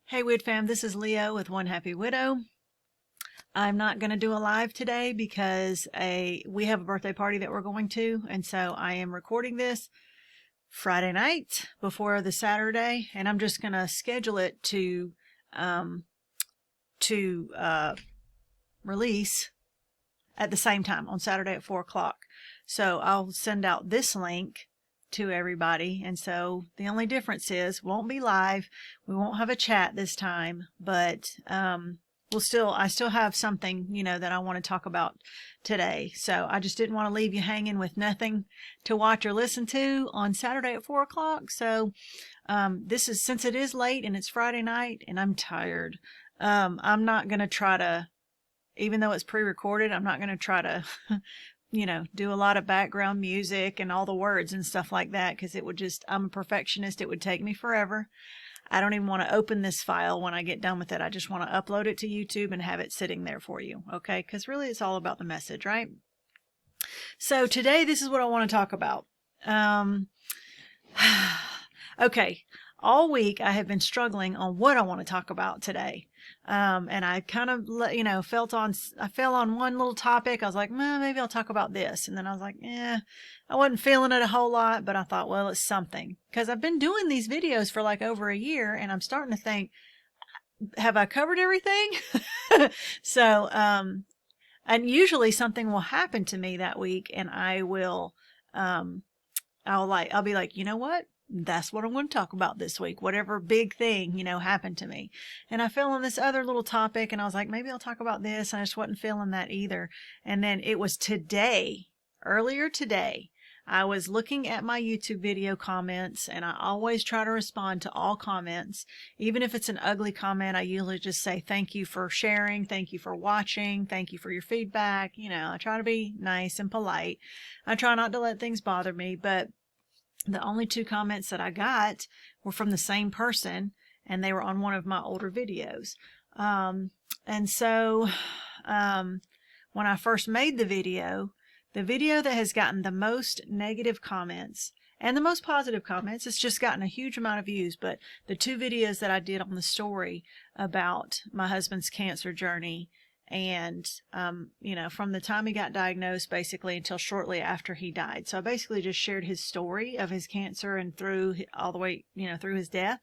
Hey Wid fam, this is Leo with One Happy Widow. I'm not going to do a live today because we have a birthday party that we're going to, and so I am recording this Friday night before the Saturday, and I'm just going to schedule it to release at the same time on Saturday at 4 o'clock. So I'll send out this link to everybody, and so the only difference is won't be live, we won't have a chat this time, but I still have something that I want to talk about today. So I just didn't want to leave you hanging with nothing to watch or listen to on Saturday at 4 o'clock. So since it is late and it's Friday night and I'm tired, I'm not going to try to, even though it's pre-recorded, I'm not going to try to do a lot of background music and all the words and stuff like that, because I'm a perfectionist. It would take me forever. I don't even want to open this file when I get done with it. I just want to upload it to YouTube and have it sitting there for you, okay? Because really it's all about the message, right? So today, this is what I want to talk about. Okay, all week I have been struggling on what I want to talk about today. And I kind of, I fell on one little topic. I was like, maybe I'll talk about this. And then I was like, I wasn't feeling it a whole lot, but I thought, well, it's something. Because I've been doing these videos for like over a year, and I'm starting to think, have I covered everything? So, and usually something will happen to me that week, and I'll be like, you know what? That's what I'm going to talk about this week. Whatever big thing, happened to me. And I fell on this other little topic, and I was like, maybe I'll talk about this. And I just wasn't feeling that either. And then it was earlier today, I was looking at my YouTube video comments, and I always try to respond to all comments. Even if it's an ugly comment, I usually just say, thank you for sharing. Thank you for watching. Thank you for your feedback. I try to be nice and polite. I try not to let things bother me, but the only 2 comments that I got were from the same person, and they were on one of my older videos. And so when I first made the video that has gotten the most negative comments and the most positive comments, it's just gotten a huge amount of views, but the 2 videos that I did on the story about my husband's cancer journey, and from the time he got diagnosed basically until shortly after he died. So I basically just shared his story of his cancer and through all the way, through his death.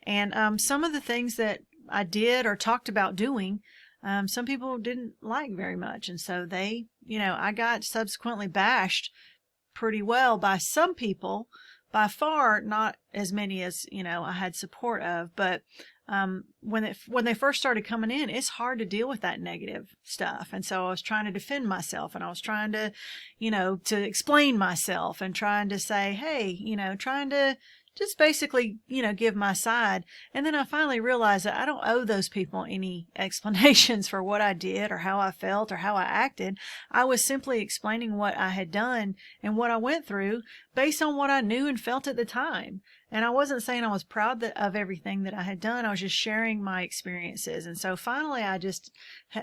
And some of the things that I did or talked about doing, some people didn't like very much. And so I got subsequently bashed pretty well by some people, by far not as many as, I had support of, but when they first started coming in, it's hard to deal with that negative stuff. And so I was trying to defend myself, and I was trying to, to explain myself, and trying to say, hey, trying to just basically, give my side. And then I finally realized that I don't owe those people any explanations for what I did or how I felt or how I acted. I was simply explaining what I had done and what I went through based on what I knew and felt at the time. And I wasn't saying I was proud of everything that I had done. I was just sharing my experiences. And so finally I just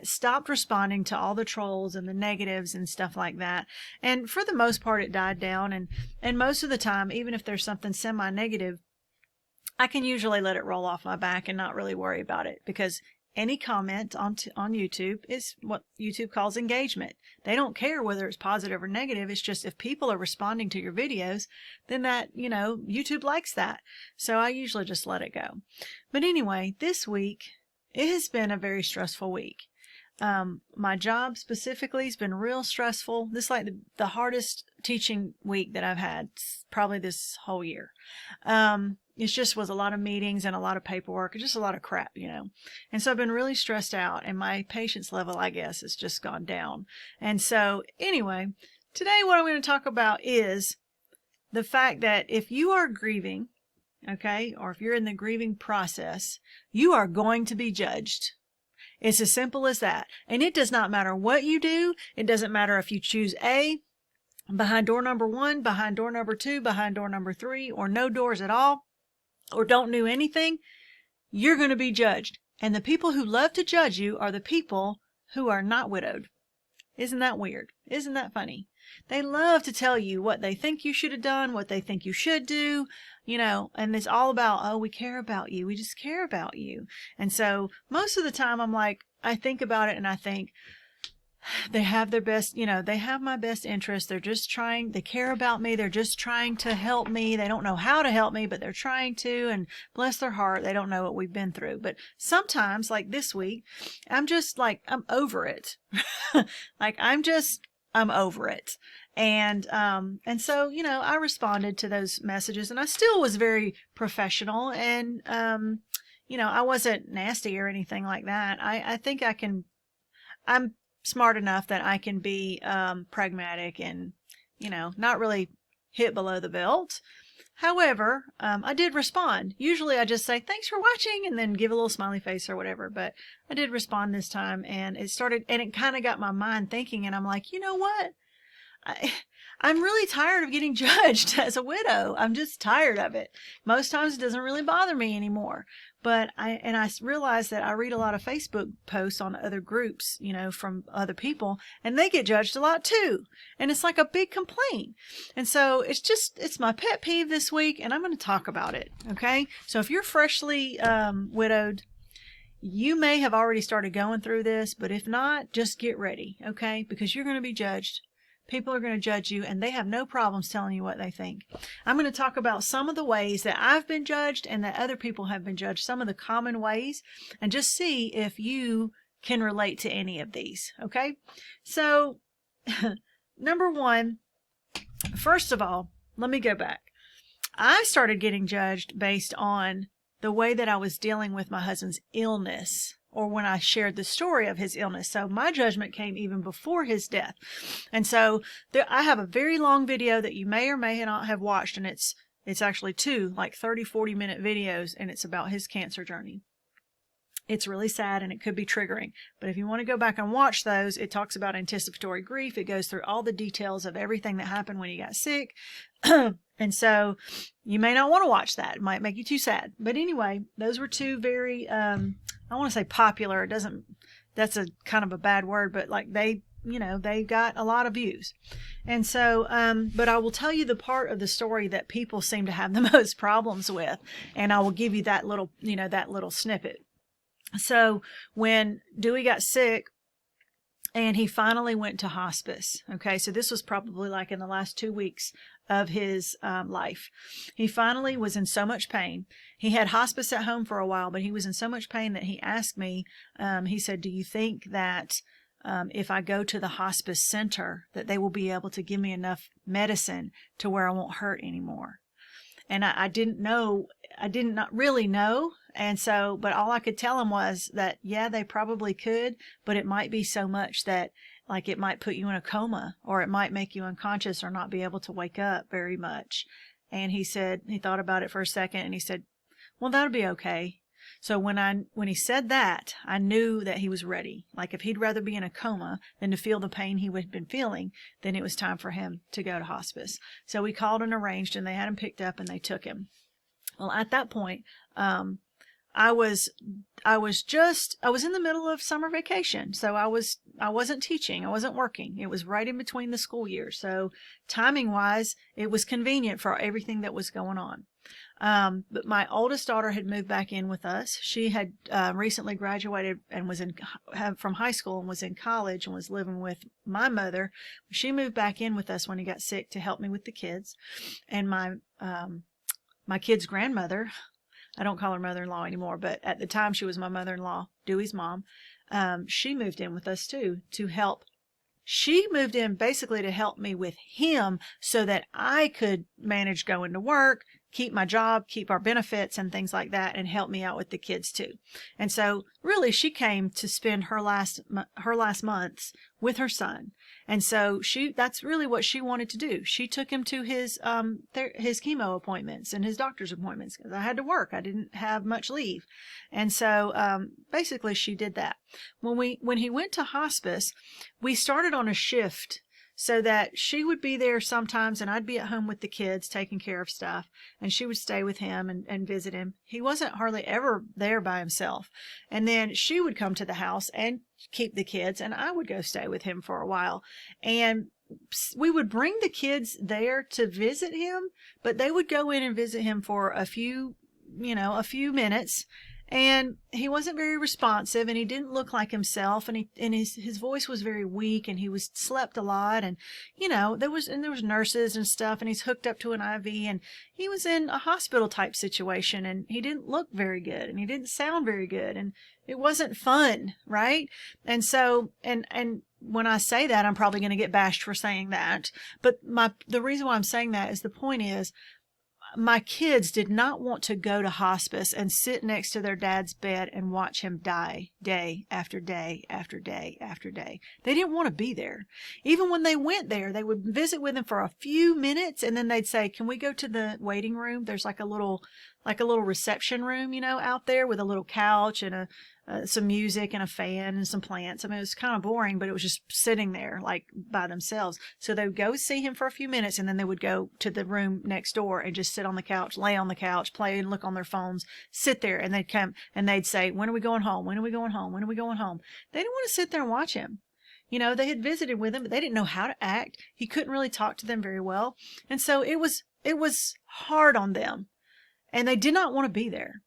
stopped responding to all the trolls and the negatives and stuff like that. And for the most part, it died down. And most of the time, even if there's something semi-negative, I can usually let it roll off my back and not really worry about it, because any comment on YouTube is what YouTube calls engagement. They don't care whether it's positive or negative. It's just if people are responding to your videos, then that, YouTube likes that. So I usually just let it go. But anyway, this week, it has been a very stressful week. My job specifically has been real stressful. This is like the hardest teaching week that I've had probably this whole year. It just was a lot of meetings and a lot of paperwork and just a lot of crap, And so I've been really stressed out, and my patience level, I guess, has just gone down. And so anyway, today what I'm going to talk about is the fact that if you are grieving, okay, or if you're in the grieving process, you are going to be judged. It's as simple as that. And it does not matter what you do. It doesn't matter if you choose A, behind door number 1, behind door number 2, behind door number 3, or no doors at all, or don't do anything. You're going to be judged. And the people who love to judge you are the people who are not widowed. Isn't that weird? Isn't that funny? They love to tell you what they think you should have done, what they think you should do, and it's all about, oh, we care about you. We just care about you. And so most of the time I'm like, I think about it and I think, they have their best, they have my best interest. They care about me. They're just trying to help me. They don't know how to help me, but they're trying to, and bless their heart, they don't know what we've been through. But sometimes, like this week, I'm just like, I'm over it. Like, I'm over it. And so, I responded to those messages and I still was very professional and, I wasn't nasty or anything like that. I think I'm smart enough that I can be pragmatic and, not really hit below the belt. However, I did respond. Usually I just say, thanks for watching, and then give a little smiley face or whatever. But I did respond this time, and it kind of got my mind thinking, and I'm like, you know what? I'm really tired of getting judged as a widow. I'm just tired of it. Most times it doesn't really bother me anymore. But I realize that I read a lot of Facebook posts on other groups, from other people, and they get judged a lot too. And it's like a big complaint. And so it's my pet peeve this week, and I'm going to talk about it. Okay. So if you're freshly widowed, you may have already started going through this, but if not, just get ready. Okay. Because you're going to be judged. People are going to judge you, and they have no problems telling you what they think. I'm going to talk about some of the ways that I've been judged and that other people have been judged, some of the common ways, and just see if you can relate to any of these, okay? So, number one, first of all, let me go back. I started getting judged based on the way that I was dealing with my husband's illness, or when I shared the story of his illness. So my judgment came even before his death. And so I have a very long video that you may or may not have watched, and it's actually two, like 30, 40-minute videos, and it's about his cancer journey. It's really sad and it could be triggering. But if you want to go back and watch those, it talks about anticipatory grief. It goes through all the details of everything that happened when he got sick. And so you may not want to watch that. It might make you too sad. But anyway, those were two very, I want to say popular. That's a kind of a bad word, but like they got a lot of views. And so, but I will tell you the part of the story that people seem to have the most problems with. And I will give you that little snippet. So when Dewey got sick and he finally went to hospice, okay, so this was probably like in the last 2 weeks of his life. He finally was in so much pain. He had hospice at home for a while, but he was in so much pain that he asked me, he said, do you think that if I go to the hospice center that they will be able to give me enough medicine to where I won't hurt anymore? And I didn't know. I did not really know. And so, but all I could tell him was that, yeah, they probably could, but it might be so much that like it might put you in a coma, or it might make you unconscious or not be able to wake up very much. And he said, he thought about it for a second and he said, well, that'll be okay. So when he said that, I knew that he was ready. Like if he'd rather be in a coma than to feel the pain he had been feeling, then it was time for him to go to hospice. So we called and arranged, and they had him picked up and they took him. Well, at that point, I was in the middle of summer vacation. So I wasn't teaching. I wasn't working. It was right in between the school years. So timing wise, it was convenient for everything that was going on. But my oldest daughter had moved back in with us. She had recently graduated and was from high school and was in college and was living with my mother. She moved back in with us when he got sick to help me with the kids. And my kid's grandmother, I don't call her mother-in-law anymore, but at the time she was my mother-in-law, Dewey's mom. She moved in with us too to help. She moved in basically to help me with him so that I could manage going to work, keep my job, keep our benefits and things like that, and help me out with the kids too. And so really she came to spend her last months with her son. And so that's really what she wanted to do. She took him to his chemo appointments and his doctor's appointments because I had to work. I didn't have much leave. And so, basically she did that. When he went to hospice, we started on a shift so that she would be there sometimes and I'd be at home with the kids taking care of stuff, and she would stay with him and visit him. He wasn't hardly ever there by himself. And then she would come to the house and keep the kids, and I would go stay with him for a while. And we would bring the kids there to visit him, but they would go in and visit him for a few minutes, and he wasn't very responsive, and he didn't look like himself, and his voice was very weak, and he was slept a lot, and there was nurses and stuff, and he's hooked up to an IV, and he was in a hospital type situation, and he didn't look very good, and he didn't sound very good, and it wasn't fun, right? And so, and when I say that, I'm probably going to get bashed for saying that, but the reason why I'm saying that is, the point is, my kids did not want to go to hospice and sit next to their dad's bed and watch him die day after day after day after day. They didn't want to be there. Even when they went there, they would visit with him for a few minutes, and then they'd say, "Can we go to the waiting room? There's like a little reception room, out there with a little couch and some music and a fan and some plants." I mean, it was kind of boring, but it was just sitting there like by themselves. So they would go see him for a few minutes, and then they would go to the room next door and just sit on the couch, lay on the couch, play and look on their phones, sit there, and they'd come and they'd say, "When are we going home? When are we going home? When are we going home?" They didn't want to sit there and watch him. They had visited with him, but they didn't know how to act. He couldn't really talk to them very well. And so it was hard on them, and they did not want to be there.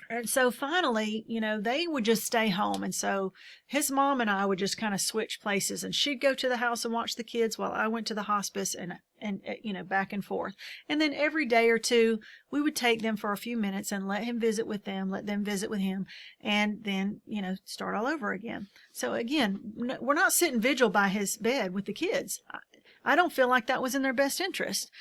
And so finally, they would just stay home. And so his mom and I would just kind of switch places, and she'd go to the house and watch the kids while I went to the hospice, and back and forth. And then every day or two, we would take them for a few minutes and let him visit with them, let them visit with him, and then, start all over again. So again, we're not sitting vigil by his bed with the kids. I don't feel like that was in their best interest.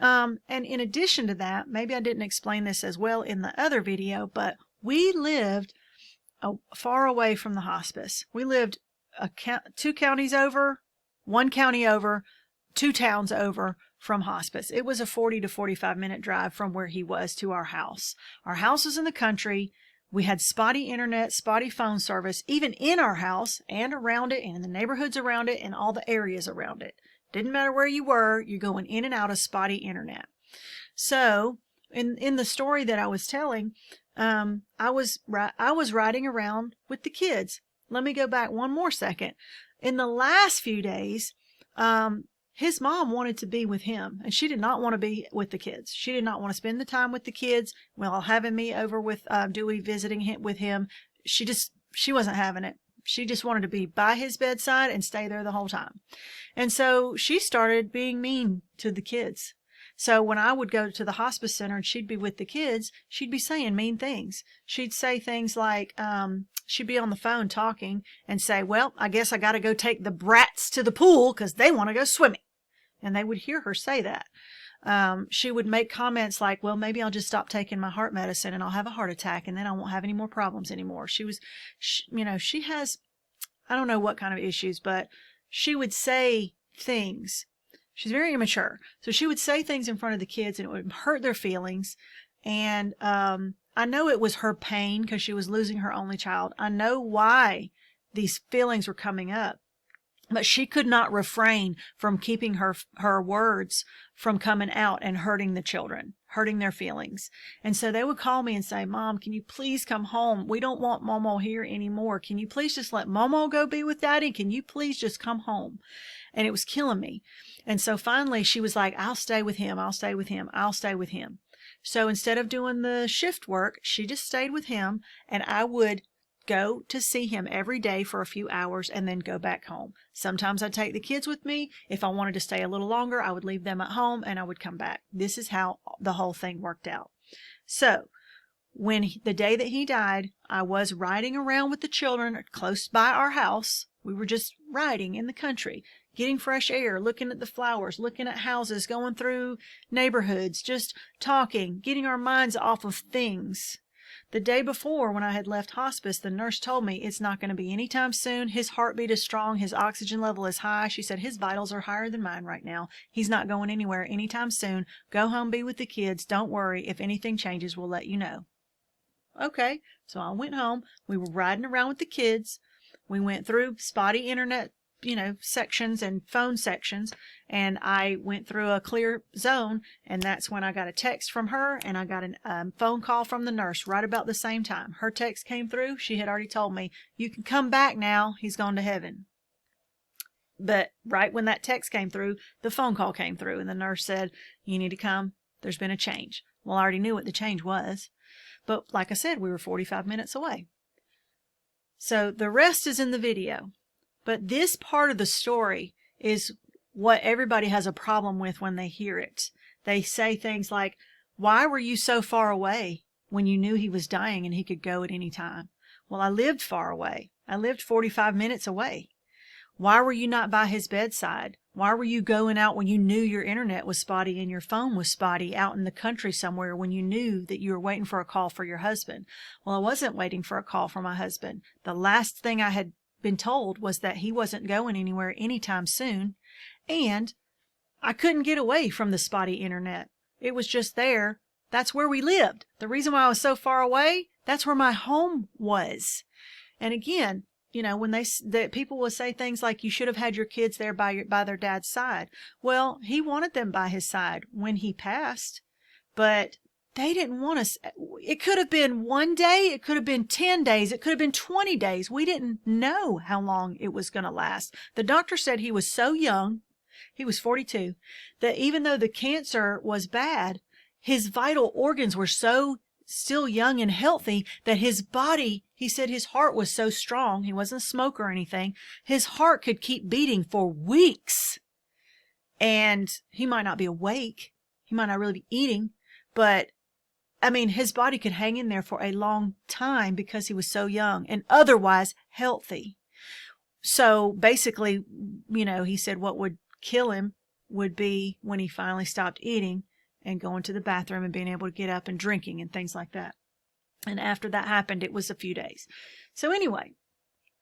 And in addition to that, maybe I didn't explain this as well in the other video, but we lived far away from the hospice. We lived 2 counties over, 1 county over, 2 towns over from hospice. It was a 40 to 45 minute drive from where he was to our house. Our house was in the country. We had spotty internet, spotty phone service, even in our house and around it and in the neighborhoods around it and all the areas around it. Didn't matter where you were, you're going in and out of spotty internet. So in the story that I was telling, I was riding around with the kids. Let me go back one more second. In the last few days, his mom wanted to be with him, and she did not want to be with the kids. She did not want to spend the time with the kids while having me over with Dewey visiting him with him. She wasn't having it. She just wanted to be by his bedside and stay there the whole time. And so she started being mean to the kids. So when I would go to the hospice center and she'd be with the kids, she'd be saying mean things. She'd say things like, she'd be on the phone talking and say, "Well, I guess I got to go take the brats to the pool because they want to go swimming." And they would hear her say that. She would make comments like, "Well, maybe I'll just stop taking my heart medicine and I'll have a heart attack and then I won't have any more problems anymore." She has, I don't know what kind of issues, but she would say things. She's very immature. So she would say things in front of the kids and it would hurt their feelings. And I know it was her pain because she was losing her only child. I know why these feelings were coming up. But she could not refrain from keeping her words from coming out and hurting the children, hurting their feelings. And so they would call me and say, "Mom, can you please come home? We don't want Momo here anymore. Can you please just let Momo go be with Daddy? Can you please just come home?" And it was killing me. And so finally she was like, "I'll stay with him. I'll stay with him. I'll stay with him." So instead of doing the shift work, she just stayed with him, and I would go to see him every day for a few hours and then go back home. Sometimes I'd take the kids with me. If I wanted to stay a little longer, I would leave them at home and I would come back. This is how the whole thing worked out. So the day that he died, I was riding around with the children close by our house. We were just riding in the country, getting fresh air, looking at the flowers, looking at houses, going through neighborhoods, just talking, getting our minds off of things. The day before, when I had left hospice, the nurse told me it's not going to be anytime soon. His heartbeat is strong. His oxygen level is high. She said his vitals are higher than mine right now. He's not going anywhere anytime soon. Go home, be with the kids. Don't worry. If anything changes, we'll let you know. Okay, so I went home. We were riding around with the kids. We went through spotty internet, sections and phone sections, and I went through a clear zone, and that's when I got a text from her, and I got a phone call from the nurse right about the same time. Her text came through. She had already told me, "You can come back now. He's gone to heaven." But right when that text came through, the phone call came through, and the nurse said, "You need to come. There's been a change." Well, I already knew what the change was. But like I said, we were 45 minutes away. So the rest is in the video. But this part of the story is what everybody has a problem with when they hear it. They say things like, "Why were you so far away when you knew he was dying and he could go at any time?" Well, I lived far away. I lived 45 minutes away. Why were you not by his bedside? Why were you going out when you knew your internet was spotty and your phone was spotty out in the country somewhere when you knew that you were waiting for a call for your husband? Well, I wasn't waiting for a call for my husband. The last thing I had been told was that he wasn't going anywhere anytime soon, and I couldn't get away from the spotty internet. It was just there. That's where we lived. The reason why I was so far away, that's where my home was. And again, you know, when people will say things like, "You should have had your kids there by their dad's side." Well, he wanted them by his side when he passed, but they didn't want us. It could have been 1 day. It could have been 10 days. It could have been 20 days. We didn't know how long it was going to last. The doctor said he was so young, he was 42, that even though the cancer was bad, his vital organs were so still young and healthy that his body, he said his heart was so strong, he wasn't a smoker or anything, his heart could keep beating for weeks. And he might not be awake, he might not really be eating, but I mean, his body could hang in there for a long time because he was so young and otherwise healthy. So basically, you know, he said what would kill him would be when he finally stopped eating and going to the bathroom and being able to get up and drinking and things like that. And after that happened, it was a few days. So anyway,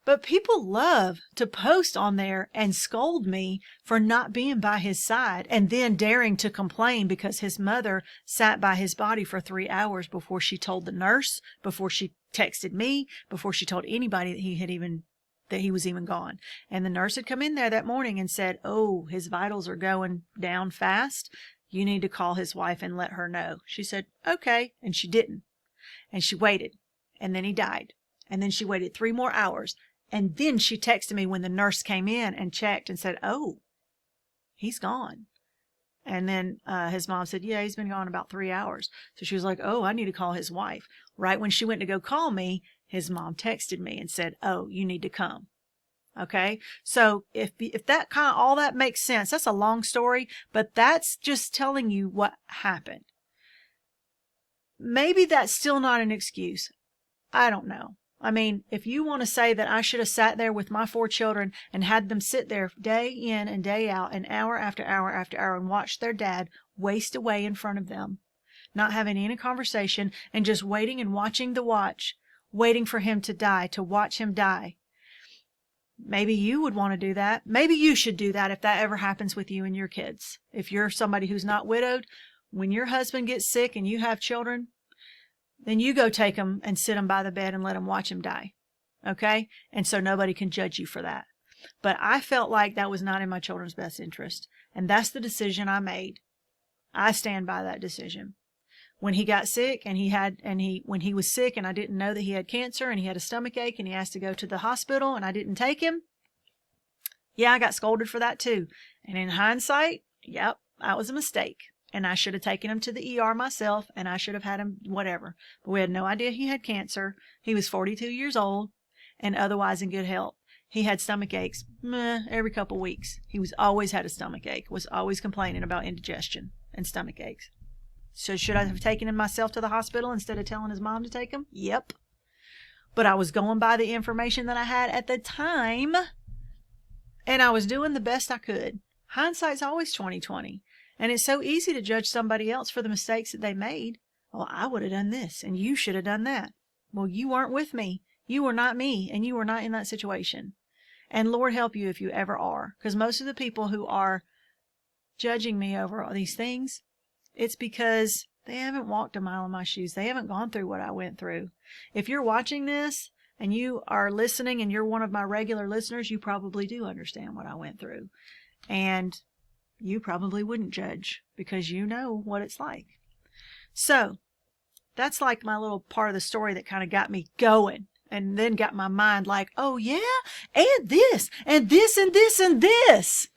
but people love to post on there and scold me for not being by his side and then daring to complain because his mother sat by his body for 3 hours before she told the nurse, before she texted me, before she told anybody that he was even gone. And the nurse had come in there that morning and said, "Oh, his vitals are going down fast. You need to call his wife and let her know." She said, "Okay." And she didn't. And she waited. And then he died. And then she waited 3 more hours. And then she texted me when the nurse came in and checked and said, "Oh, he's gone." And then his mom said, "Yeah, he's been gone about 3 hours." So she was like, "Oh, I need to call his wife." Right when she went to go call me, his mom texted me and said, "Oh, you need to come." Okay, so if that kind of all that makes sense, that's a long story, but that's just telling you what happened. Maybe that's still not an excuse. I don't know. I mean, if you want to say that I should have sat there with my 4 children and had them sit there day in and day out and hour after hour after hour and watch their dad waste away in front of them, not having any conversation and just waiting and watching the watch, waiting for him to die, to watch him die. Maybe you would want to do that. Maybe you should do that if that ever happens with you and your kids. If you're somebody who's not widowed, when your husband gets sick and you have children, then you go take them and sit them by the bed and let them watch him die. Okay? And so nobody can judge you for that. But I felt like that was not in my children's best interest. And that's the decision I made. I stand by that decision. When he got sick when he was sick and I didn't know that he had cancer and he had a stomach ache and he asked to go to the hospital and I didn't take him. Yeah, I got scolded for that too. And in hindsight, yep, that was a mistake. And I should have taken him to the ER myself and I should have had him whatever. But we had no idea he had cancer. He was 42 years old and otherwise in good health. He had stomach aches every couple weeks. He always had a stomach ache, was always complaining about indigestion and stomach aches. So should I have taken him myself to the hospital instead of telling his mom to take him? Yep. But I was going by the information that I had at the time, and I was doing the best I could. Hindsight's always 20/20, and it's so easy to judge somebody else for the mistakes that they made. Well, I would have done this, and you should have done that. Well, you weren't with me. You were not me, and you were not in that situation. And Lord help you if you ever are, because most of the people who are judging me over all these things, it's because they haven't walked a mile in my shoes. They haven't gone through what I went through. If you're watching this and you are listening and you're one of my regular listeners, you probably do understand what I went through. And you probably wouldn't judge because you know what it's like. So that's like my little part of the story that kind of got me going. and then got my mind like, oh yeah, and this, and this, and this, and this.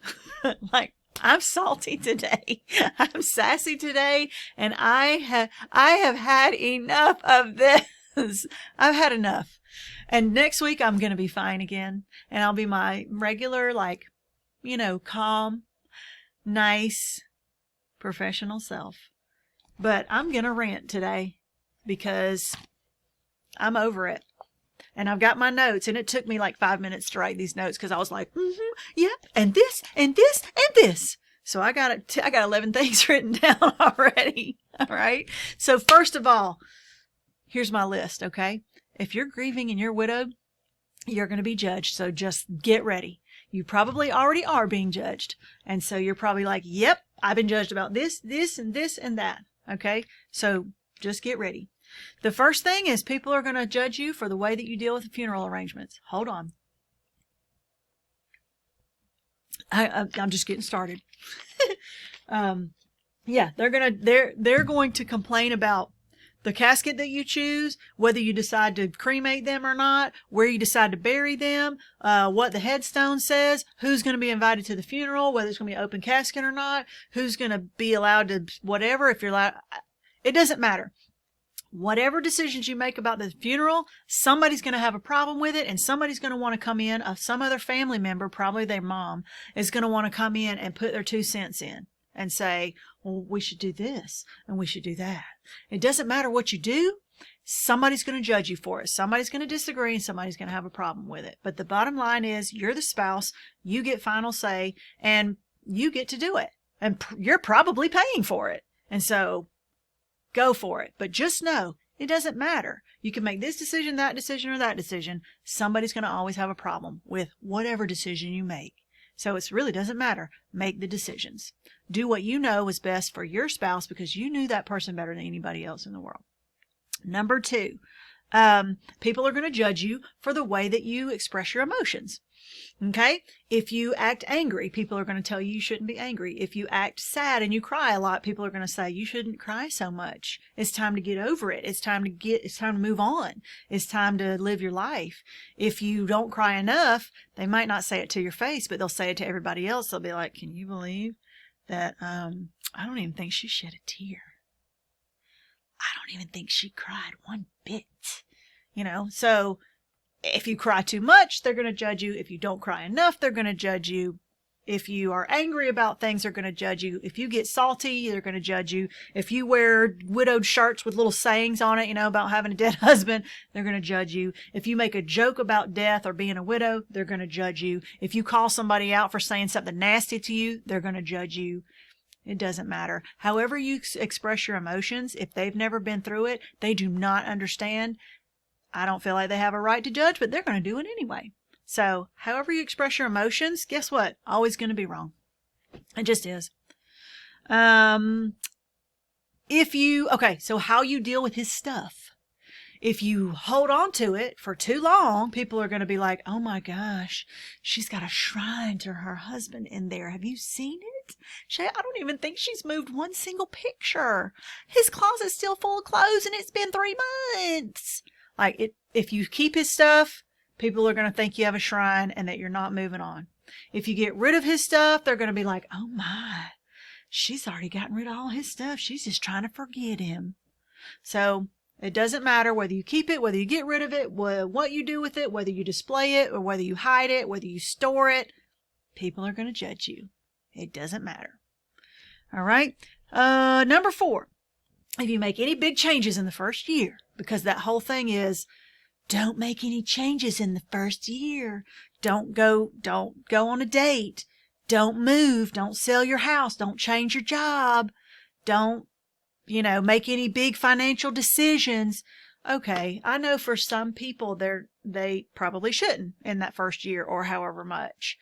Like, I'm salty today. I'm sassy today, and I have had enough of this. I've had enough. And next week I'm going to be fine again, and I'll be my regular, like, calm, nice, professional self. But I'm going to rant today because I'm over it. And I've got my notes, and it took me like 5 minutes to write these notes because I was like, yeah, and this, and this, and this. So I got 11 things written down already. All right. So first of all, here's my list. Okay. If you're grieving and you're widowed, you're going to be judged. So just get ready. You probably already are being judged. And so you're probably like, yep, I've been judged about this, this, and this, and that. Okay. So just get ready. The first thing is people are going to judge you for the way that you deal with the funeral arrangements. Hold on. I'm just getting started. Yeah, they're going to complain about the casket that you choose, whether you decide to cremate them or not, where you decide to bury them, what the headstone says, who's going to be invited to the funeral, whether it's going to be an open casket or not, who's going to be allowed to whatever, if you're allowed. It doesn't matter. Whatever decisions you make about the funeral, somebody's going to have a problem with it, and somebody's going to want to come in, some other family member, probably their mom, is going to want to come in and put their 2 cents in and say, well, we should do this and we should do that. It doesn't matter what you do. Somebody's going to judge you for it. Somebody's going to disagree, and somebody's going to have a problem with it. But the bottom line is you're the spouse. You get final say, and you get to do it. And you're probably paying for it. And so go for it. But just know, it doesn't matter. You can make this decision, that decision, or that decision. Somebody's going to always have a problem with whatever decision you make. So it really doesn't matter. Make the decisions. Do what you know is best for your spouse because you knew that person better than anybody else in the world. Number 2, people are going to judge you for the way that you express your emotions. Okay? If you act angry, people are going to tell you you shouldn't be angry. If you act sad and you cry a lot, people are going to say you shouldn't cry so much. It's time to get over it. It's time to move on. It's time to live your life. If you don't cry enough, they might not say it to your face, but they'll say it to everybody else. They'll be like, can you believe that I don't even think she shed a tear. I don't even think she cried one bit. So if you cry too much, they're going to judge you. If you don't cry enough, they're going to judge you. If you are angry about things, they're going to judge you. If you get salty, they're going to judge you. If you wear widowed shirts with little sayings on it, about having a dead husband, they're going to judge you. If you make a joke about death or being a widow, they're going to judge you. If you call somebody out for saying something nasty to you, they're going to judge you. It doesn't matter. However you express your emotions, if they've never been through it, they do not understand. I don't feel like they have a right to judge, but they're going to do it anyway. So however you express your emotions, guess what? Always going to be wrong. It just is. So how you deal with his stuff. If you hold on to it for too long, people are going to be like, oh my gosh, she's got a shrine to her husband in there. Have you seen it? I don't even think she's moved one single picture. His closet's still full of clothes and it's been 3 months. If you keep his stuff, people are going to think you have a shrine and that you're not moving on. If you get rid of his stuff, they're going to be like, oh my, she's already gotten rid of all his stuff. She's just trying to forget him. So it doesn't matter whether you keep it, whether you get rid of it, what you do with it, whether you display it or whether you hide it, whether you store it. People are going to judge you. It doesn't matter. All right. Number 4, if you make any big changes in the first year, because that whole thing is, don't make any changes in the first year. Don't go on a date. Don't move. Don't sell your house. Don't change your job. Don't, make any big financial decisions. Okay, I know for some people they probably shouldn't in that first year or however much.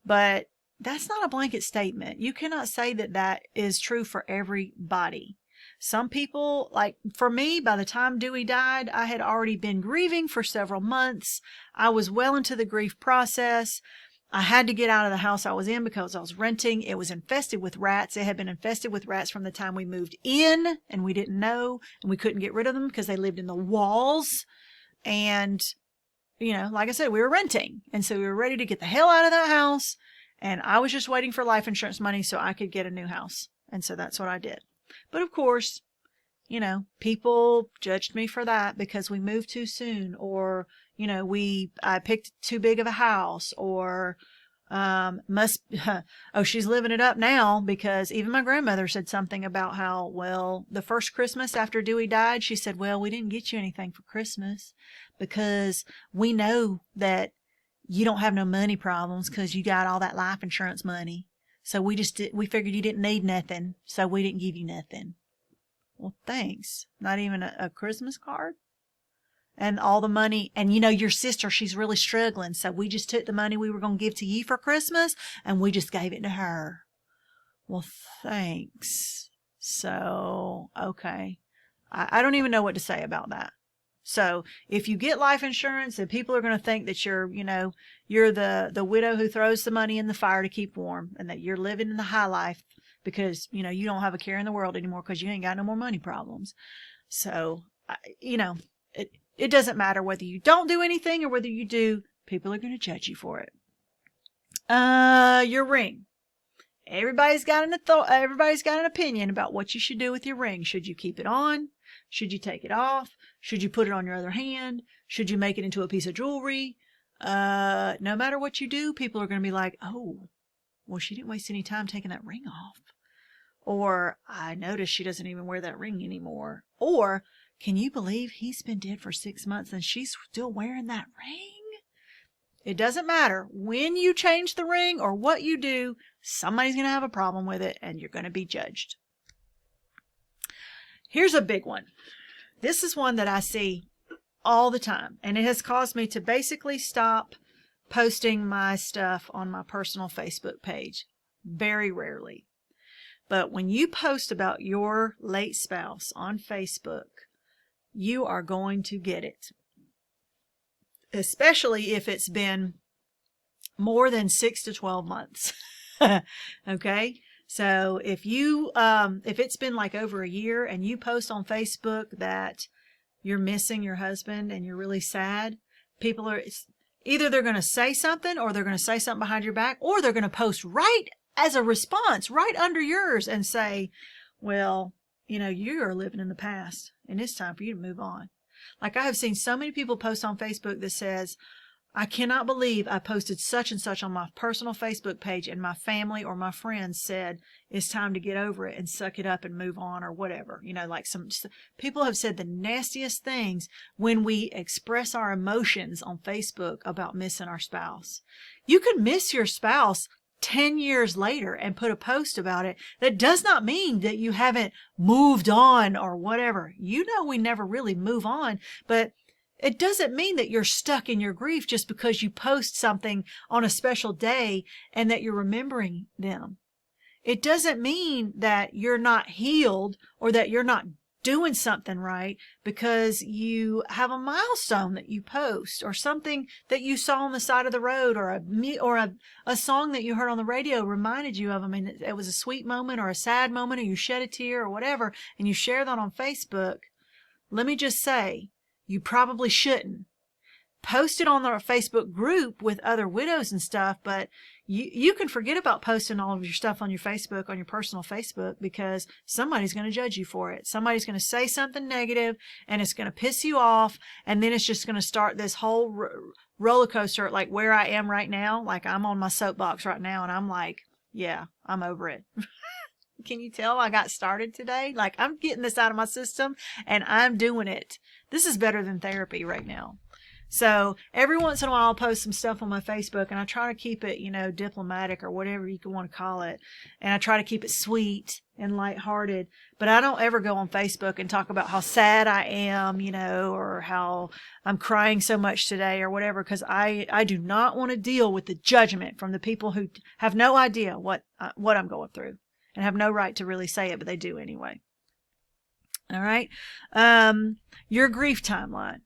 But that's not a blanket statement. You cannot say that is true for everybody. Some people, like for me, by the time Dewey died, I had already been grieving for several months. I was well into the grief process. I had to get out of the house I was in because I was renting. It was infested with rats. It had been infested with rats from the time we moved in, and we didn't know, and we couldn't get rid of them because they lived in the walls. And like I said, we were renting. And so we were ready to get the hell out of that house. And I was just waiting for life insurance money so I could get a new house. And so that's what I did. But of course, people judged me for that because we moved too soon, or, I picked too big of a house, or, she's living it up now, because even my grandmother said something about how, well, the first Christmas after Dewey died, she said, well, we didn't get you anything for Christmas because we know that you don't have no money problems because you got all that life insurance money. So we figured you didn't need nothing. So we didn't give you nothing. Well, thanks. Not even a Christmas card? And all the money, and your sister, she's really struggling. So we just took the money we were going to give to you for Christmas and we just gave it to her. Well, thanks. So, okay. I don't even know what to say about that. So if you get life insurance, then people are going to think that you're the widow who throws the money in the fire to keep warm, and that you're living in the high life because, you don't have a care in the world anymore because you ain't got no more money problems. So, it doesn't matter whether you don't do anything or whether you do, people are going to judge you for it. Your ring. Everybody's got an opinion about what you should do with your ring. Should you keep it on? Should you take it off? Should you put it on your other hand? Should you make it into a piece of jewelry? No matter what you do, people are going to be like, oh, well, she didn't waste any time taking that ring off. Or, I noticed she doesn't even wear that ring anymore. Or, can you believe he's been dead for 6 months and she's still wearing that ring? It doesn't matter when you change the ring or what you do, somebody's going to have a problem with it and you're going to be judged. Here's a big one. This is one that I see all the time, and it has caused me to basically stop posting my stuff on my personal Facebook page. Very rarely. But when you post about your late spouse on Facebook, you are going to get it. Especially if it's been more than 6 to 12 months. Okay? So if it's been like over a year and you post on Facebook that you're missing your husband and you're really sad, people are either they're going to say something, or they're going to say something behind your back, or they're going to post right as a response right under yours and say, well, you are living in the past and it's time for you to move on. Like, I have seen so many people post on Facebook that says, I cannot believe I posted such and such on my personal Facebook page and my family or my friends said it's time to get over it and suck it up and move on, or whatever. Like some people have said the nastiest things when we express our emotions on Facebook about missing our spouse. You could miss your spouse 10 years later and put a post about it. That does not mean that you haven't moved on or whatever. We never really move on, but it doesn't mean that you're stuck in your grief just because you post something on a special day and that you're remembering them. It doesn't mean that you're not healed or that you're not doing something right because you have a milestone that you post, or something that you saw on the side of the road, or a song that you heard on the radio reminded you of them, and it was a sweet moment or a sad moment, or you shed a tear or whatever, and you share that on Facebook. Let me just say, you probably shouldn't. Post it on our Facebook group with other widows and stuff, but you can forget about posting all of your stuff on your Facebook, on your personal Facebook, because somebody's going to judge you for it. Somebody's going to say something negative and it's going to piss you off. And then it's just going to start this whole roller coaster, like where I am right now. Like, I'm on my soapbox right now and I'm like, yeah, I'm over it. Can you tell I got started today? Like, I'm getting this out of my system and I'm doing it. This is better than therapy right now. So every once in a while I'll post some stuff on my Facebook, and I try to keep it, diplomatic or whatever you can want to call it. And I try to keep it sweet and lighthearted, but I don't ever go on Facebook and talk about how sad I am, or how I'm crying so much today or whatever, because I do not want to deal with the judgment from the people who have no idea what I'm going through and have no right to really say it, but they do anyway. All right. Your grief timeline.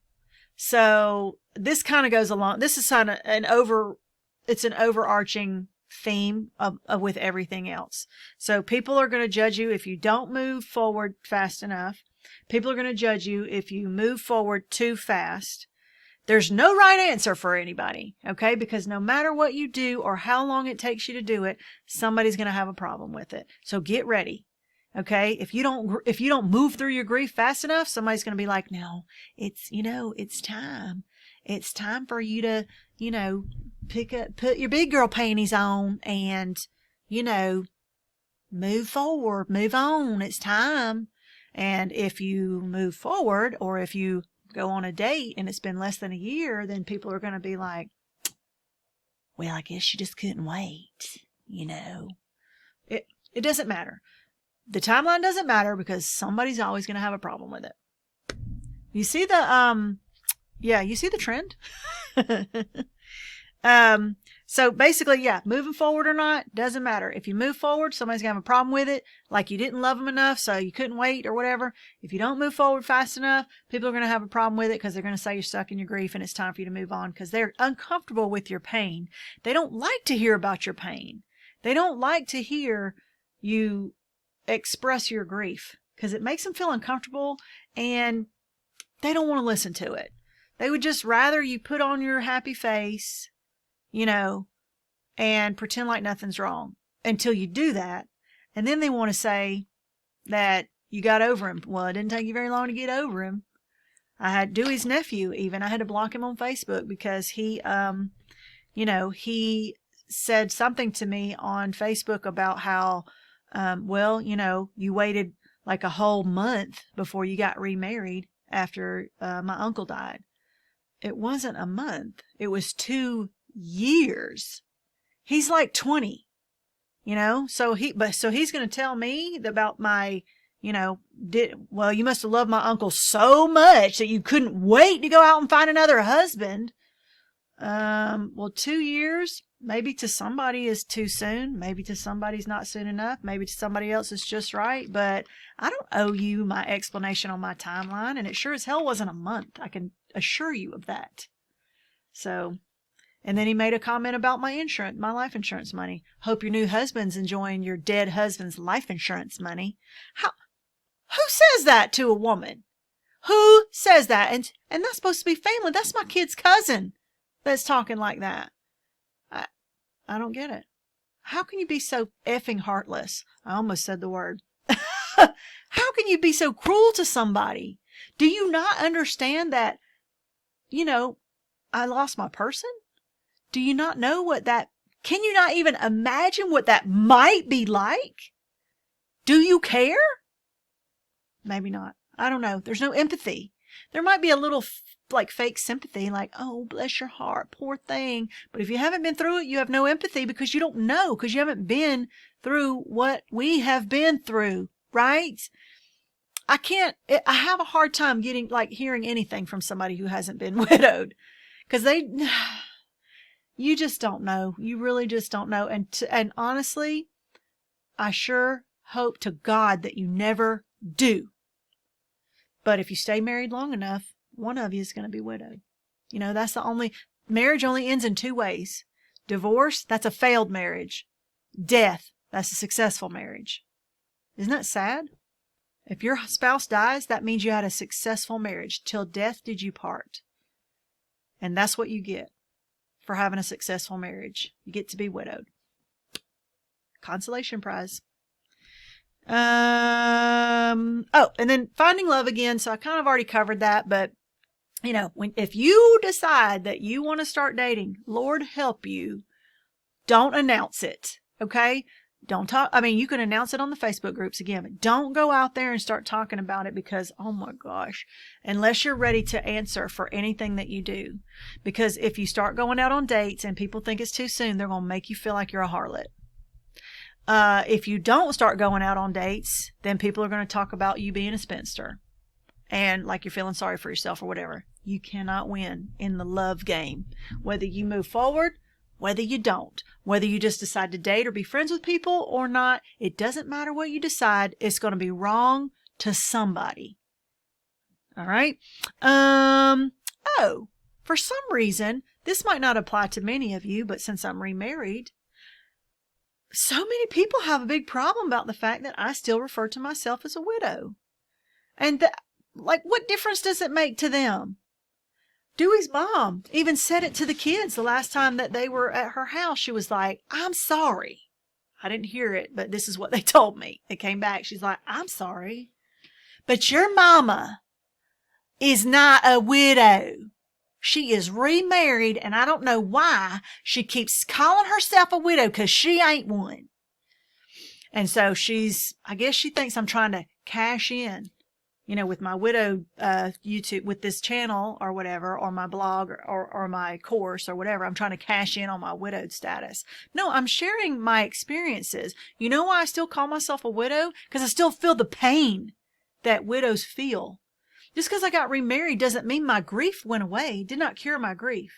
So this kind of goes along. This is kind of it's an overarching theme with everything else. So people are going to judge you if you don't move forward fast enough. People are going to judge you if you move forward too fast. There's no right answer for anybody, okay? Because no matter what you do or how long it takes you to do it, somebody's going to have a problem with it. So get ready. Okay. If you don't move through your grief fast enough, somebody's going to be like, no, it's time. It's time for you to, put your big girl panties on and, move forward, move on. It's time. And if you move forward, or if you go on a date and it's been less than a year, then people are going to be like, well, I guess you just couldn't wait. It doesn't matter. The timeline doesn't matter because somebody's always going to have a problem with it. You see you see the trend? So basically, moving forward or not, doesn't matter. If you move forward, somebody's going to have a problem with it. Like you didn't love them enough, so you couldn't wait or whatever. If you don't move forward fast enough, people are going to have a problem with it because they're going to say you're stuck in your grief and it's time for you to move on because they're uncomfortable with your pain. They don't like to hear about your pain. They don't like to hear you express your grief because it makes them feel uncomfortable and they don't want to listen to it. They would just rather you put on your happy face, and pretend like nothing's wrong until you do that. And then they want to say that you got over him. Well, it didn't take you very long to get over him. I had Dewey's nephew even. I had to block him on Facebook because he said something to me on Facebook about how, you waited like a whole month before you got remarried after my uncle died. It wasn't a month. It was 2 years. He's like 20, so he's going to tell me about my, you must have loved my uncle so much that you couldn't wait to go out and find another husband. 2 years, maybe to somebody is too soon. Maybe to somebody's not soon enough. Maybe to somebody else is just right. But I don't owe you my explanation on my timeline. And it sure as hell wasn't a month. I can assure you of that. So, and then he made a comment about my life insurance money. Hope your new husband's enjoying your dead husband's life insurance money. Who says that to a woman? Who says that? And that's supposed to be family. That's my kid's cousin that's talking like that. I don't get it. How can you be so effing heartless? I almost said the word. How can you be so cruel to somebody? Do you not understand that, I lost my person? Do you not know can you not even imagine what that might be like? Do you care? Maybe not. I don't know. There's no empathy. There might be a little fake sympathy, like, oh, bless your heart, poor thing. But if you haven't been through it, you have no empathy because you don't know, because you haven't been through what we have been through, right? I have a hard time hearing anything from somebody who hasn't been widowed because you just don't know. You really just don't know. And honestly, I sure hope to God that you never do. But if you stay married long enough, one of you is going to be widowed. Marriage only ends in 2 ways. Divorce, that's a failed marriage. Death, that's a successful marriage. Isn't that sad? If your spouse dies, that means you had a successful marriage. Till death did you part. And that's what you get for having a successful marriage. You get to be widowed. Consolation prize. And then finding love again. So I kind of already covered that, but if you decide that you want to start dating, Lord help you, don't announce it. Okay. Don't talk. You can announce it on the Facebook groups again, but don't go out there and start talking about it because, oh my gosh, unless you're ready to answer for anything that you do, because if you start going out on dates and people think it's too soon, they're going to make you feel like you're a harlot. If you don't start going out on dates, then people are going to talk about you being a spinster and like you're feeling sorry for yourself or whatever. You cannot win in the love game. Whether you move forward, whether you don't, whether you just decide to date or be friends with people or not, it doesn't matter what you decide. It's going to be wrong to somebody. All right. For some reason, this might not apply to many of you, but since I'm remarried, so many people have a big problem about the fact that I still refer to myself as a widow. And what difference does it make to them? Dewey's mom even said it to the kids the last time that they were at her house. She was like, I'm sorry. I didn't hear it, but this is what they told me. It came back. She's like, I'm sorry, but your mama is not a widow. She is remarried, and I don't know why she keeps calling herself a widow, because she ain't one. And so I guess she thinks I'm trying to cash in, with my widow YouTube, with this channel or whatever, or my blog or my course or whatever. I'm trying to cash in on my widowed status. No, I'm sharing my experiences. You know why I still call myself a widow? Because I still feel the pain that widows feel. Just because I got remarried doesn't mean my grief went away. It did not cure my grief.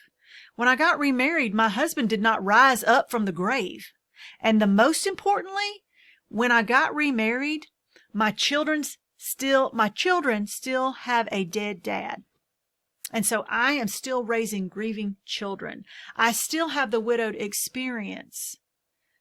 When I got remarried, my husband did not rise up from the grave. And the most importantly, when I got remarried, my children still have a dead dad. And so I am still raising grieving children. I still have the widowed experience.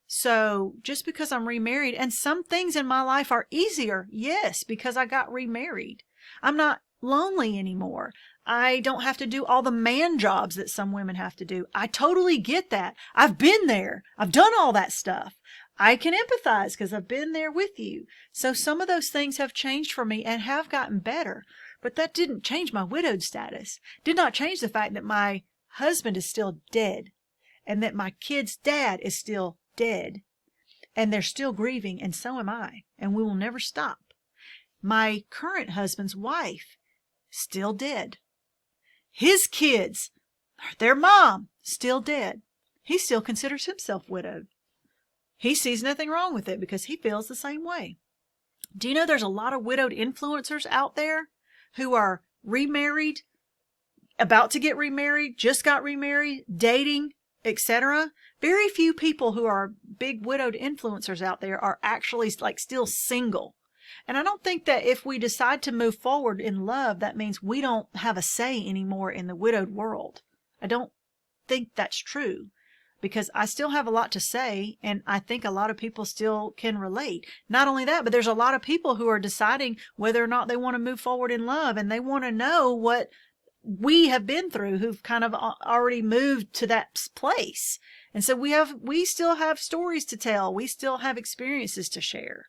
So just because I'm remarried, and some things in my life are easier, yes, because I got remarried. I'm not lonely anymore. I don't have to do all the man jobs that some women have to do. I totally get that. I've been there. I've done all that stuff. I can empathize because I've been there with you. So some of those things have changed for me and have gotten better. But that didn't change my widowed status. Did not change the fact that my husband is still dead and that my kid's dad is still dead. And they're still grieving, and so am I. And we will never stop. My current husband's wife, still dead. His kids, their mom, still dead. He still considers himself widowed. He sees nothing wrong with it because he feels the same way. Do you know there's a lot of widowed influencers out there who are remarried, about to get remarried, just got remarried, dating, etc.? Very few people who are big widowed influencers out there are actually still single. And I don't think that if we decide to move forward in love, that means we don't have a say anymore in the widowed world. I don't think that's true, because I still have a lot to say, and I think a lot of people still can relate. Not only that, but there's a lot of people who are deciding whether or not they want to move forward in love, and they want to know what we have been through, who've kind of already moved to that place. And so we still have stories to tell. We still have experiences to share.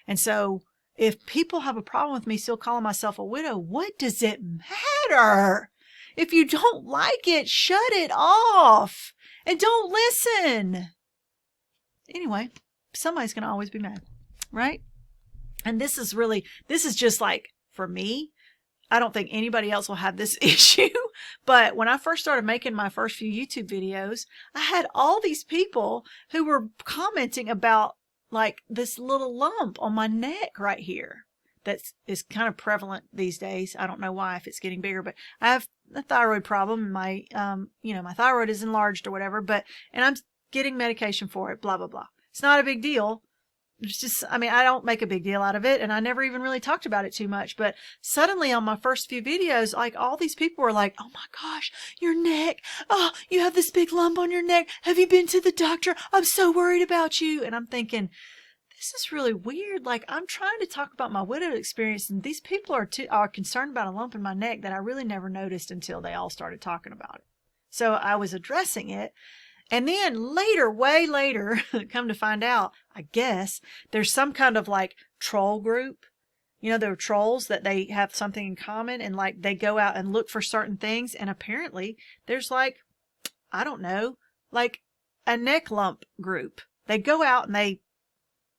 And so if people have a problem with me still calling myself a widow, what does it matter? If you don't like it, shut it off and don't listen. Anyway, somebody's going to always be mad, right? And this is just for me. I don't think anybody else will have this issue. But when I first started making my first few YouTube videos, I had all these people who were commenting about this little lump on my neck right here. That is kind of prevalent these days. I don't know why, if it's getting bigger, but I have a thyroid problem. My, my thyroid is enlarged or whatever, and I'm getting medication for it, blah, blah, blah. It's not a big deal. It's just, I don't make a big deal out of it, and I never even really talked about it too much. But suddenly on my first few videos, all these people were like, oh my gosh, your neck. Oh, you have this big lump on your neck. Have you been to the doctor? I'm so worried about you. And I'm thinking, this is really weird. I'm trying to talk about my widowed experience, and these people are concerned about a lump in my neck that I really never noticed until they all started talking about it. So I was addressing it. And then later, way later, come to find out, I guess, there's some kind of troll group. There are trolls that they have something in common, and they go out and look for certain things. And apparently there's I don't know, a neck lump group. They go out and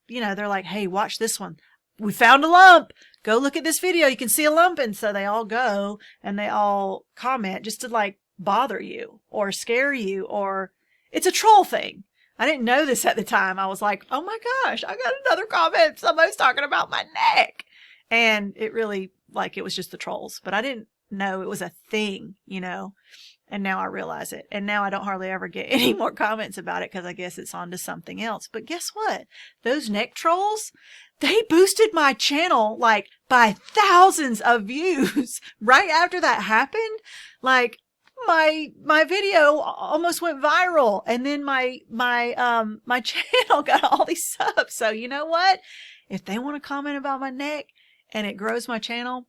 they're like, hey, watch this one. We found a lump. Go look at this video. You can see a lump. And so they all go and they all comment just to bother you or scare you, or it's a troll thing. I didn't know this at the time. I was like, oh my gosh, I got another comment. Somebody's talking about my neck. And it really, it was just the trolls. But I didn't know it was a thing, And now I realize it. And now I don't hardly ever get any more comments about it because I guess it's on to something else. But guess what? Those neck trolls, they boosted my channel by thousands of views right after that happened. My video almost went viral, and then my channel got all these subs. So you know what? If they want to comment about my neck and it grows my channel,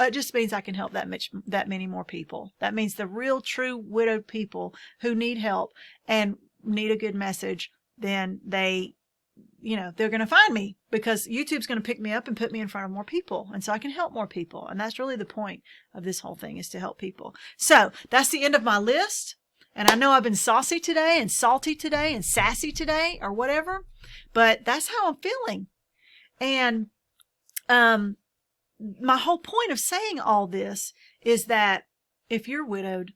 it just means I can help that many more people. That means the real, true widowed people who need help and need a good message, then they're going to find me, because YouTube's going to pick me up and put me in front of more people. And so I can help more people. And that's really the point of this whole thing, is to help people. So that's the end of my list. And I know I've been saucy today and salty today and sassy today or whatever, but that's how I'm feeling. And, my whole point of saying all this is that if you're widowed,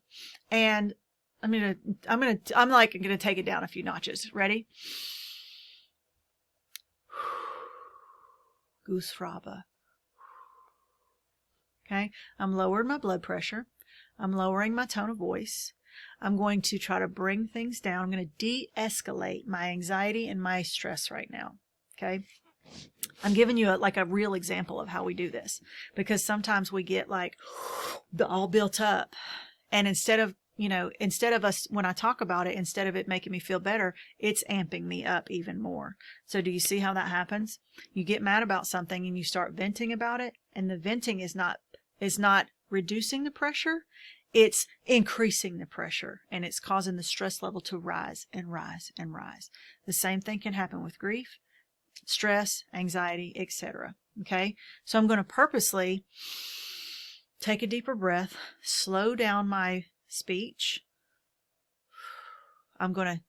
and I'm gonna take it down a few notches. Ready? Goosefraba. Okay. I'm lowering my blood pressure. I'm lowering my tone of voice. I'm going to try to bring things down. I'm going to de-escalate my anxiety and my stress right now. Okay. I'm giving you a real example of how we do this, because sometimes we get all built up, and instead of us, when I talk about it, instead of it making me feel better, it's amping me up even more. So do you see how that happens? You get mad about something and you start venting about it, and the venting is not reducing the pressure. It's increasing the pressure, and it's causing the stress level to rise and rise and rise. The same thing can happen with grief, stress, anxiety, etc. Okay? So I'm going to purposely take a deeper breath, slow down my speech. I'm going to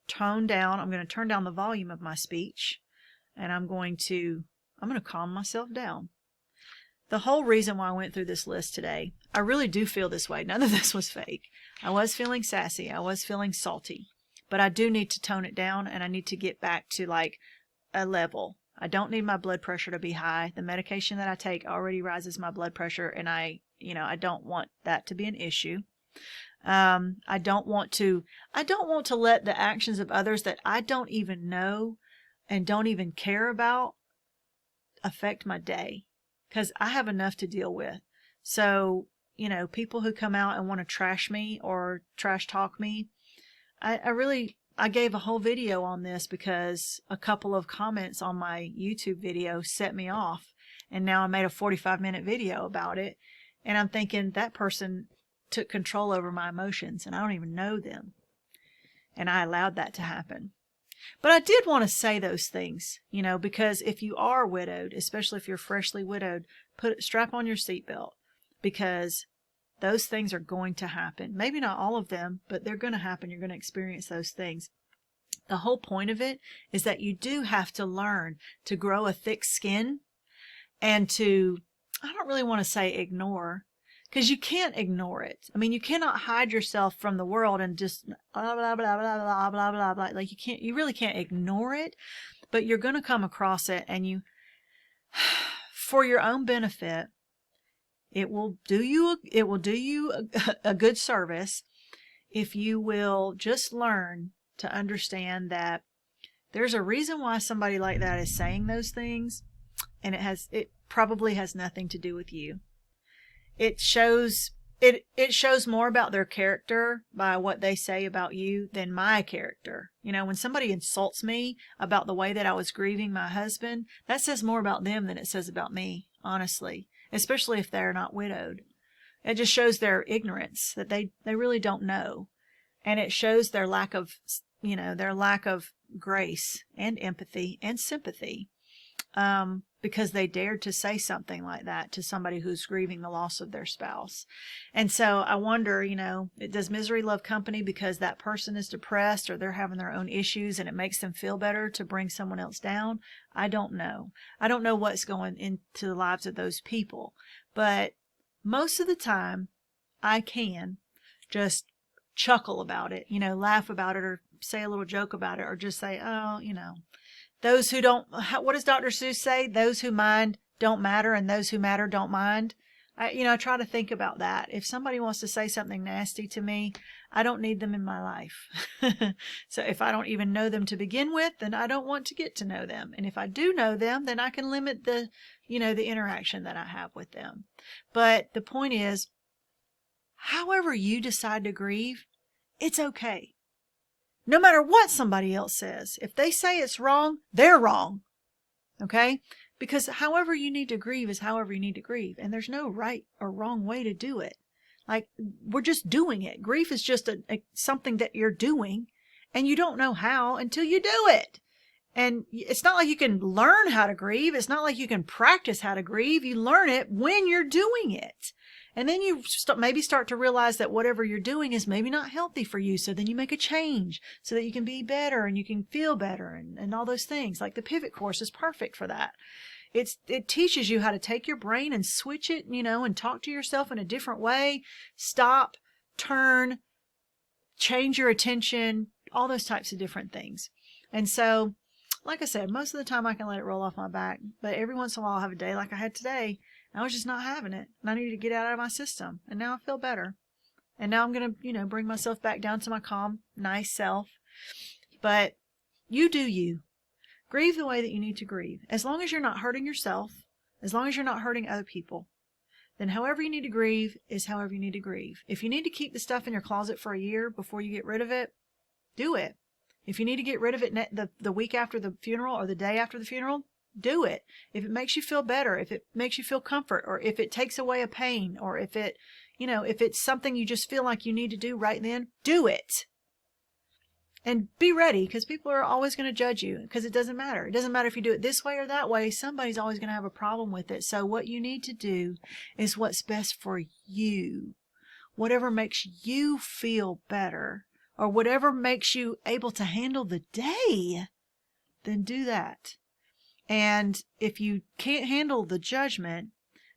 turn down the volume of my speech, and I'm going to calm myself down. The whole reason why I went through this list today, I really do feel this way. None of this was fake. I was feeling sassy. I was feeling salty, but I do need to tone it down, and I need to get back to a level. I don't need my blood pressure to be high. The medication that I take already rises my blood pressure, and I don't want that to be an issue. I don't want to let the actions of others that I don't even know and don't even care about affect my day, because I have enough to deal with. So, people who come out and want to trash me or trash talk me, I gave a whole video on this because a couple of comments on my YouTube video set me off. And now I made a 45-minute video about it. And I'm thinking that person took control over my emotions, and I don't even know them. And I allowed that to happen. But I did want to say those things, because if you are widowed, especially if you're freshly widowed, strap on your seatbelt, because those things are going to happen. Maybe not all of them, but they're going to happen. You're going to experience those things. The whole point of it is that you do have to learn to grow a thick skin and to, I don't really want to say ignore, because you can't ignore it. I mean, you cannot hide yourself from the world and just blah, blah, blah, blah, blah, blah, blah. You really can't ignore it, but you're going to come across it, and for your own benefit, it will do you a good service if you will just learn to understand that there's a reason why somebody like that is saying those things, and it probably has nothing to do with you. It shows more about their character by what they say about you than my character. When somebody insults me about the way that I was grieving my husband, that says more about them than it says about me, honestly, especially if they're not widowed. It just shows their ignorance, that they really don't know. And it shows their lack of grace and empathy and sympathy. Because they dared to say something like that to somebody who's grieving the loss of their spouse. And so I wonder, does misery love company because that person is depressed or they're having their own issues and it makes them feel better to bring someone else down? I don't know. I don't know what's going into the lives of those people. But most of the time, I can just chuckle about it, laugh about it, or say a little joke about it, or just say, oh, those who don't, what does Dr. Seuss say? Those who mind don't matter, and those who matter don't mind. I try to think about that. If somebody wants to say something nasty to me, I don't need them in my life. So if I don't even know them to begin with, then I don't want to get to know them. And if I do know them, then I can limit the interaction that I have with them. But the point is, however you decide to grieve, it's okay. No matter what somebody else says, if they say it's wrong, they're wrong. Okay? Because however you need to grieve is however you need to grieve. And there's no right or wrong way to do it. Like, we're just doing it. Grief is just something that you're doing, and you don't know how until you do it. And it's not like you can learn how to grieve. It's not like you can practice how to grieve. You learn it when you're doing it. And then you maybe start to realize that whatever you're doing is maybe not healthy for you. So then you make a change so that you can be better and you can feel better and all those things. Like the pivot course is perfect for that. It teaches you how to take your brain and switch it, and talk to yourself in a different way. Stop, turn, change your attention, all those types of different things. And so, like I said, most of the time I can let it roll off my back, but every once in a while I'll have a day like I had today. I was just not having it, and I needed to get it out of my system, and now I feel better. And now I'm going to, bring myself back down to my calm, nice self. But you do you. Grieve the way that you need to grieve. As long as you're not hurting yourself, as long as you're not hurting other people, then however you need to grieve is however you need to grieve. If you need to keep the stuff in your closet for a year before you get rid of it, do it. If you need to get rid of it the week after the funeral or the day after the funeral, do it. If it makes you feel better, if it makes you feel comfort, or if it takes away a pain, or if it's something you just feel like you need to do right then, do it. And be ready, because people are always going to judge you, because it doesn't matter. It doesn't matter if you do it this way or that way. Somebody's always going to have a problem with it. So what you need to do is what's best for you. Whatever makes you feel better, or whatever makes you able to handle the day, then do that. And if you can't handle the judgment,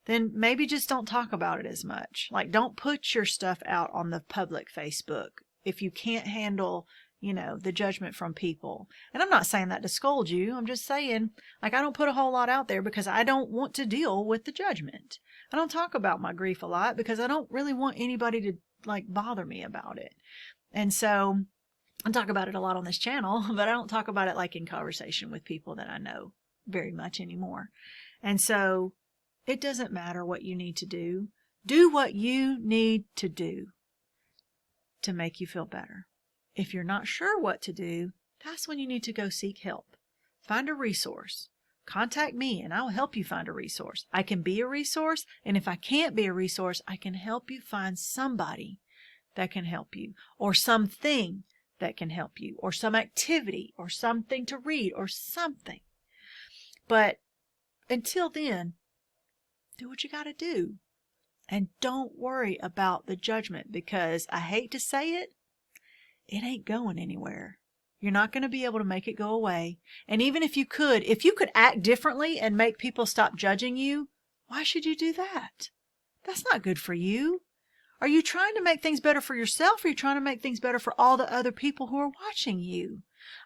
then maybe just don't talk about it as much. Like, don't put your stuff out on the public Facebook if you can't handle, the judgment from people. And I'm not saying that to scold you. I'm just saying, like, I don't put a whole lot out there because I don't want to deal with the judgment. I don't talk about my grief a lot because I don't really want anybody to, bother me about it. And so I talk about it a lot on this channel, but I don't talk about it in conversation with people that I know very much anymore. And so it doesn't matter what you need to do. Do what you need to do to make you feel better. If you're not sure what to do, that's when you need to go seek help. Find a resource. Contact me and I'll help you find a resource. I can be a resource, and if I can't be a resource, I can help you find somebody that can help you, or something that can help you, or some activity, or something to read, or something. But until then, do what you got to do. And don't worry about the judgment, because I hate to say it, it ain't going anywhere. You're not going to be able to make it go away. And even if you could act differently and make people stop judging you, why should you do that? That's not good for you. Are you trying to make things better for yourself, or are you trying to make things better for all the other people who are watching you?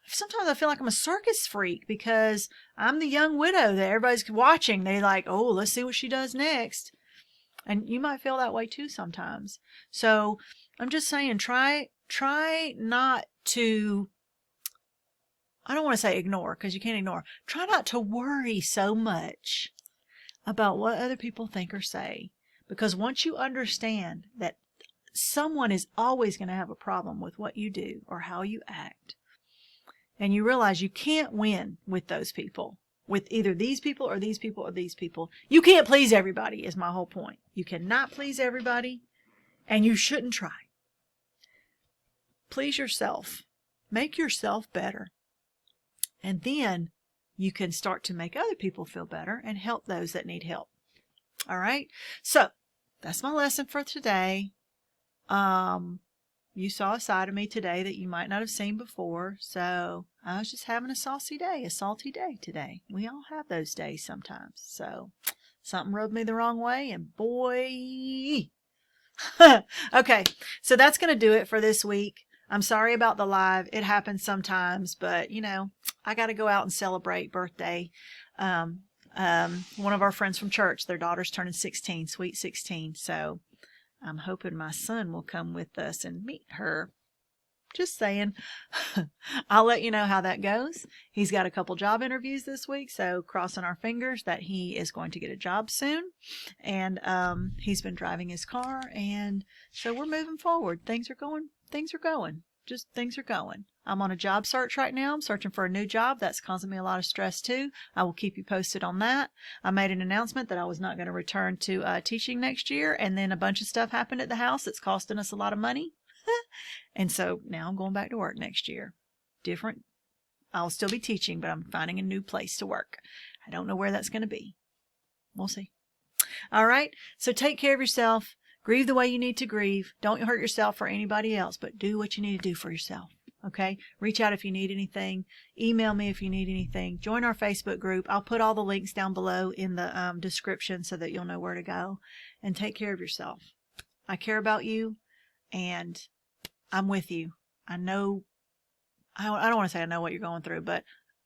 Sometimes I feel like I'm a circus freak because I'm the young widow that everybody's watching. They're like, oh, let's see what she does next. And you might feel that way too sometimes. So I'm just saying, try not to, I don't want to say ignore, because you can't ignore. Try not to worry so much about what other people think or say. Because once you understand that someone is always going to have a problem with what you do or how you act, and you realize you can't win with those people, with either these people or these people or these people. You can't please everybody is my whole point. You cannot please everybody, and you shouldn't try. Please yourself. Make yourself better. And then you can start to make other people feel better and help those that need help. All right. So that's my lesson for today. You saw a side of me today that you might not have seen before. So I was just having a salty day today. We all have those days sometimes. So something rubbed me the wrong way, and boy. Okay. So that's going to do it for this week. I'm sorry about the live. It happens sometimes, but I got to go out and celebrate birthday. One of our friends from church, their daughter's turning 16, sweet 16. So I'm hoping my son will come with us and meet her. Just saying. I'll let you know how that goes. He's got a couple job interviews this week, so crossing our fingers that he is going to get a job soon. And he's been driving his car, and so we're moving forward. Things are going. just things are going. I'm on a job search right now. I'm searching for a new job. That's causing me a lot of stress too. I will keep you posted on that. I made an announcement that I was not going to return to teaching next year, and then a bunch of stuff happened at the house that's costing us a lot of money. And so now I'm going back to work next year. Different. I'll still be teaching, but I'm finding a new place to work. I don't know where that's going to be. We'll see. All right. So take care of yourself. Grieve the way you need to grieve. Don't hurt yourself or anybody else, but do what you need to do for yourself. Okay? Reach out if you need anything. Email me if you need anything. Join our Facebook group. I'll put all the links down below in the description so that you'll know where to go. And take care of yourself. I care about you, and I'm with you. I know, I don't want to say I know what you're going through, but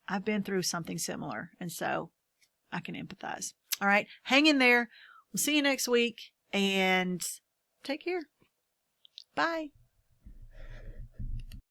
I've been through something similar, and so I can empathize. All right? Hang in there. We'll see you next week, and take care. Bye.